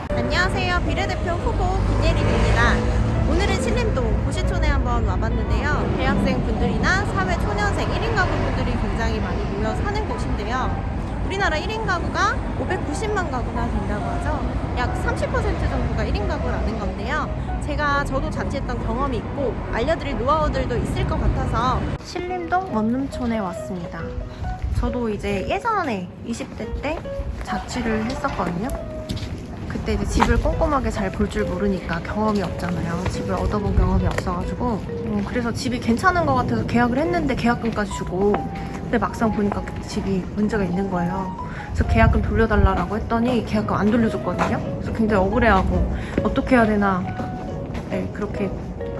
안녕하세요. 비례대표 후보 김예림입니다. 오늘은 신림동 고시촌에 한번 와봤는데요. 대학생 분들이나 사회 초년생 1인 가구 분들이 굉장히 많이 모여 사는 곳인데요. 우리나라 1인 가구가 590만 가구나 된다고 하죠. 약 30% 정도가 1인 가구라는 건데요. 저도 자취했던 경험이 있고 알려드릴 노하우들도 있을 것 같아서 신림동 원룸촌에 왔습니다. 저도 이제 예전에 20대 때 자취를 했었거든요. 그때 이제 집을 꼼꼼하게 잘 볼 줄 모르니까 경험이 없잖아요. 집을 얻어본 경험이 없어가지고 그래서 집이 괜찮은 것 같아서 계약을 했는데 계약금까지 주고, 근데 막상 보니까 집이 문제가 있는 거예요. 그래서 계약금 돌려달라고 했더니 계약금 안 돌려줬거든요. 그래서 굉장히 억울해하고 어떻게 해야 되나, 네, 그렇게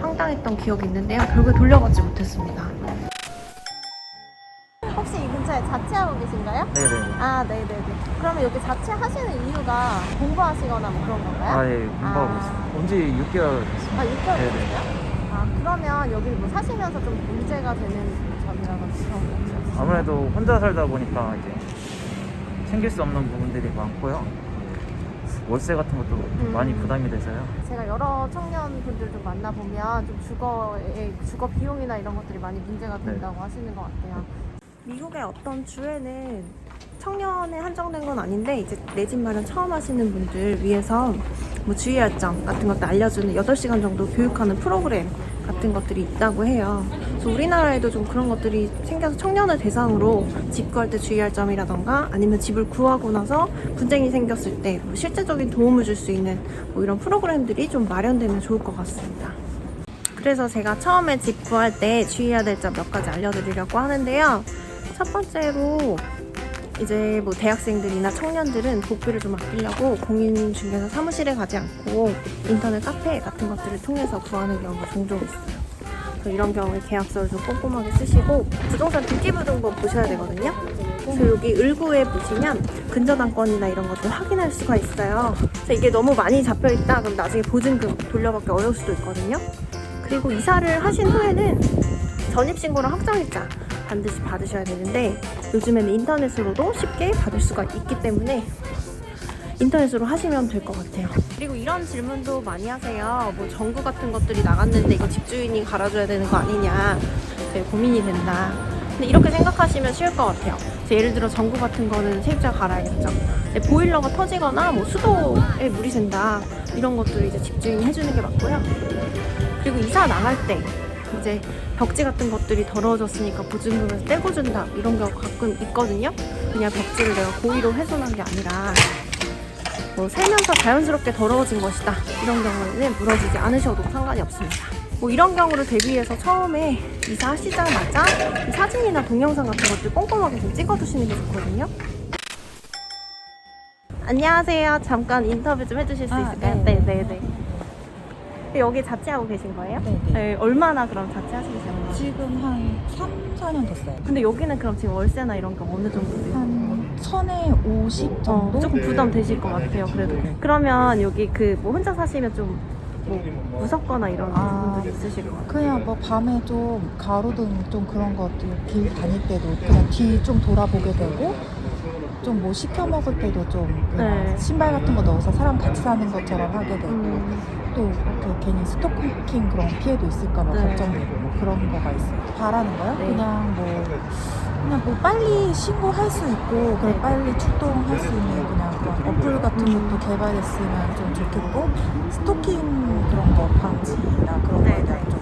황당했던 기억이 있는데요. 결국에 돌려받지 못했습니다. 혹시 이 근처에 자취하고 계신가요? 네네. 아, 네네네. 그러면 여기 자취하시는 이유가 공부하시거나 뭐 그런 건가요? 아, 예, 공부하고 있어요. 온지 6개월 됐습니다. 아, 6개월 네네. 됐어요? 아, 그러면 여기 뭐 사시면서 좀 문제가 되는 점이라든지 그런 거 없으세요? 아무래도 혼자 살다 보니까 이제 챙길 수 없는 부분들이 많고요. 월세 같은 것도 많이 부담이 돼서요. 제가 여러 청년분들 좀 만나보면 좀 주거 비용이나 이런 것들이 많이 문제가 된다고 하시는 것 같아요. 미국의 어떤 주에는 청년에 한정된 건 아닌데 이제 내 집 마련 처음 하시는 분들 위해서 뭐 주의할 점 같은 것도 알려주는 8시간 정도 교육하는 프로그램 같은 것들이 있다고 해요. 그래서 우리나라에도 좀 그런 것들이 생겨서 청년을 대상으로 집 구할 때 주의할 점이라던가 아니면 집을 구하고 나서 분쟁이 생겼을 때 뭐 실제적인 도움을 줄 수 있는 뭐 이런 프로그램들이 좀 마련되면 좋을 것 같습니다. 그래서 제가 처음에 집 구할 때 주의해야 될 점 몇 가지 알려드리려고 하는데요. 첫 번째로 이제 뭐 대학생들이나 청년들은 복비를 좀 아끼려고 공인중개사 사무실에 가지 않고 인터넷 카페 같은 것들을 통해서 구하는 경우가 종종 있어요. 그래서 이런 경우에 계약서를 좀 꼼꼼하게 쓰시고 부동산 등기부등본 보셔야 되거든요. 그래서 여기 을구에 보시면 근저당권이나 이런 것들 확인할 수가 있어요. 그래서 이게 너무 많이 잡혀있다 그럼 나중에 보증금 돌려받기 어려울 수도 있거든요. 그리고 이사를 하신 후에는 전입신고랑 확정일자 반드시 받으셔야 되는데 요즘에는 인터넷으로도 쉽게 받을 수가 있기 때문에 인터넷으로 하시면 될 것 같아요. 그리고 이런 질문도 많이 하세요. 뭐 전구 같은 것들이 나갔는데 이거 집주인이 갈아줘야 되는 거 아니냐, 되게 고민이 된다. 근데 이렇게 생각하시면 쉬울 것 같아요. 예를 들어 전구 같은 거는 세입자가 갈아야겠죠. 보일러가 터지거나 뭐 수도에 물이 샌다, 이런 것도 이제 집주인이 해주는 게 맞고요. 그리고 이사 나갈 때 이제 벽지 같은 것들이 더러워졌으니까 보증금에서 떼고 준다, 이런 경우 가끔 있거든요. 그냥 벽지를 내가 고의로 훼손한 게 아니라 뭐 살면서 자연스럽게 더러워진 것이다, 이런 경우에는 무너지지 않으셔도 상관이 없습니다. 뭐 이런 경우를 대비해서 처음에 이사하시자마자 사진이나 동영상 같은 것들 꼼꼼하게 좀 찍어두시는 게 좋거든요. 안녕하세요. 잠깐 인터뷰 좀 해주실 수 있을까요? 네네네. 여기 자취하고 계신 거예요? 네네. 네, 얼마나 그럼 자취하시고 계세요? 지금 한 3, 4년 됐어요. 근데 여기는 그럼 지금 월세나 이런 게 어느 정도 돼요? 한 1000에 50 정도? 조금 부담 되실 것 같아요, 그래도. 그러면 여기 뭐 혼자 사시면 좀 뭐 무섭거나 이런 부분들이 있으실 것 같아요? 그냥 뭐 밤에 좀 가로등 좀 그런 것들 길 다닐 때도 그냥 뒤 좀 돌아보게 되고, 좀 뭐 시켜 먹을 때도 좀 네. 신발 같은 거 넣어서 사람 같이 사는 것처럼 하게 되고, 또 괜히 스토킹 그런 피해도 있을까봐 네. 걱정되고 뭐 그런 거가 있어요. 바라는 거요? 네. 그냥 뭐 빨리 신고할 수 있고, 네. 빨리 출동할 수 있는 그냥 그런 어플 같은 것도 개발했으면 좀 좋겠고, 스토킹 그런 거 방지나 그런 거에 대한 좀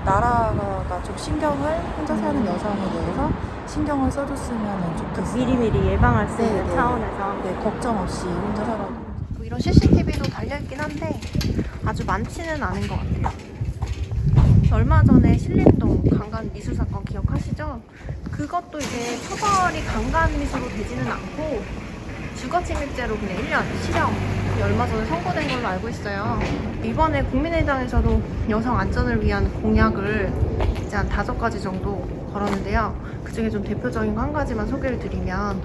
나라가 좀 신경을, 혼자 사는 여성에 대해서 신경을 써줬으면 좋겠어요. 미리미리 예방할 수 있는 네. 차원에서. 네, 걱정 없이 혼자 살아도. 이런 CCTV도 달려있긴 한데 아주 많지는 않은 것 같아요. 얼마 전에 신림동 강간미수 사건 기억하시죠? 그것도 이제 처벌이 강간미수로 되지는 않고 주거침입죄로 그냥 1년 실형 얼마 전에 선고된 걸로 알고 있어요. 이번에 국민의당에서도 여성 안전을 위한 공약을 이제 한 5가지 정도 걸었는데요. 그중에 좀 대표적인 거 한 가지만 소개를 드리면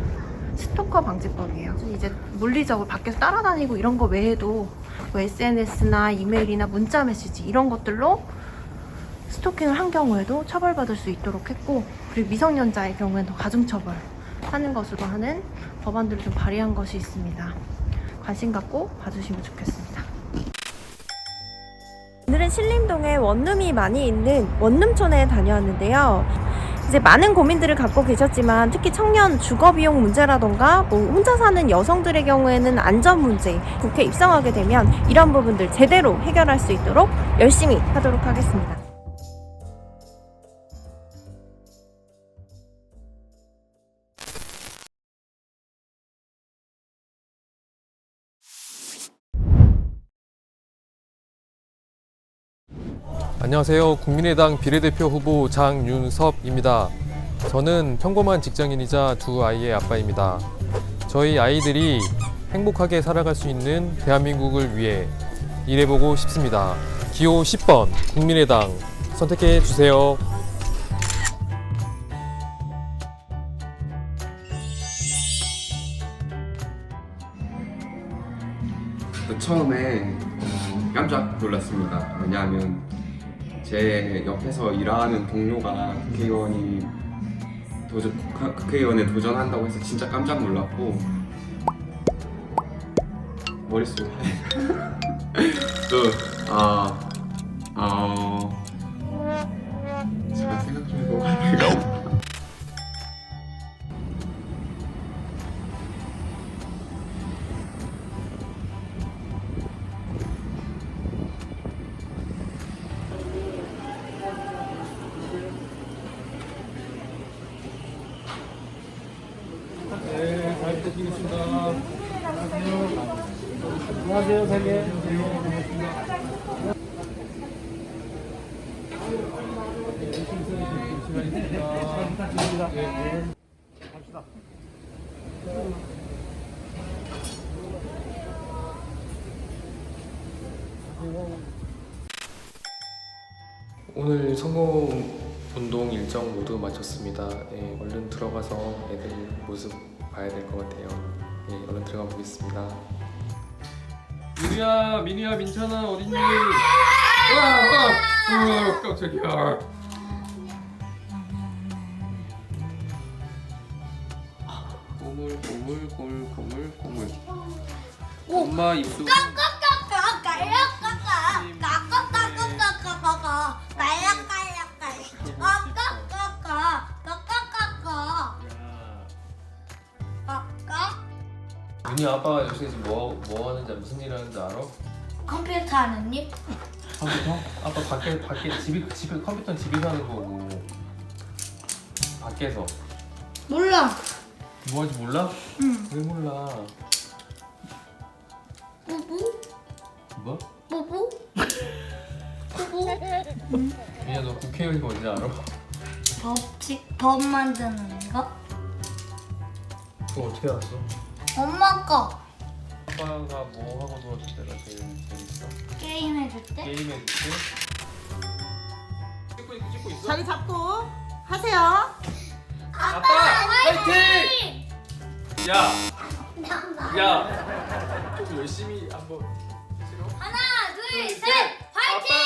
스토커 방지법이에요. 이제 물리적으로 밖에서 따라다니고 이런 거 외에도 뭐 SNS나 이메일이나 문자 메시지 이런 것들로 스토킹을 한 경우에도 처벌받을 수 있도록 했고, 그리고 미성년자의 경우에는 가중처벌 하는 것으로 하는 법안들을 좀 발의한 것이 있습니다. 관심 갖고 봐주시면 좋겠습니다. 오늘은 신림동에 원룸이 많이 있는 원룸촌에 다녀왔는데요. 이제 많은 고민들을 갖고 계셨지만 특히 청년 주거 비용 문제라던가 혼자 사는 여성들의 경우에는 안전 문제, 국회 입성하게 되면 이런 부분들 제대로 해결할 수 있도록 열심히 하도록 하겠습니다. 안녕하세요. 국민의당 비례대표 후보 장윤섭입니다. 저는 평범한 직장인이자 두 아이의 아빠입니다. 저희 아이들이 행복하게 살아갈 수 있는 대한민국을 위해 일해보고 싶습니다. 기호 10번 국민의당 선택해 주세요. 처음에 깜짝 놀랐습니다. 왜냐하면 제 옆에서 일하는 동료가 국회의원에 도전한다고 해서 진짜 깜짝 놀랐고 머릿속에 제가 생각 좀 해보고 안녕하세요, 사장님. 오늘 선거운동 일정 모두 마쳤습니다. 네, 얼른 들어가서 애들 모습 봐야 될 것 같아요. 네, 얼른 들어가 보겠습니다. 민우야, 민찬아 어딨니? 와, 깜짝이야. 고물. 엄마 입술. 민이 아빠가 요새 지금 뭐 하는지 무슨 일 하는지 알아? 컴퓨터 하는 일? 컴퓨터? 아빠 밖에 집에 컴퓨터는 집에서 하는 거고 밖에서 몰라. 뭐 하는지 몰라? 응. 왜 몰라? 뽀뽀? 뭐? 뽀뽀? 뽀뽀? 민이야 너 국회의원이 뭔지 알아? 법 만드는 거? 그거 어떻게 알았어? 엄마 거. 아빠가 뭐 하고 놀았을 때가 제일 재밌어? 게임 해줄 때? 게임 해줄 때? 찍고 있어? 자리 잡고 하세요. 아빠 화이팅! 야, 좀 열심히 한번. 하나, 둘, 셋, 화이팅!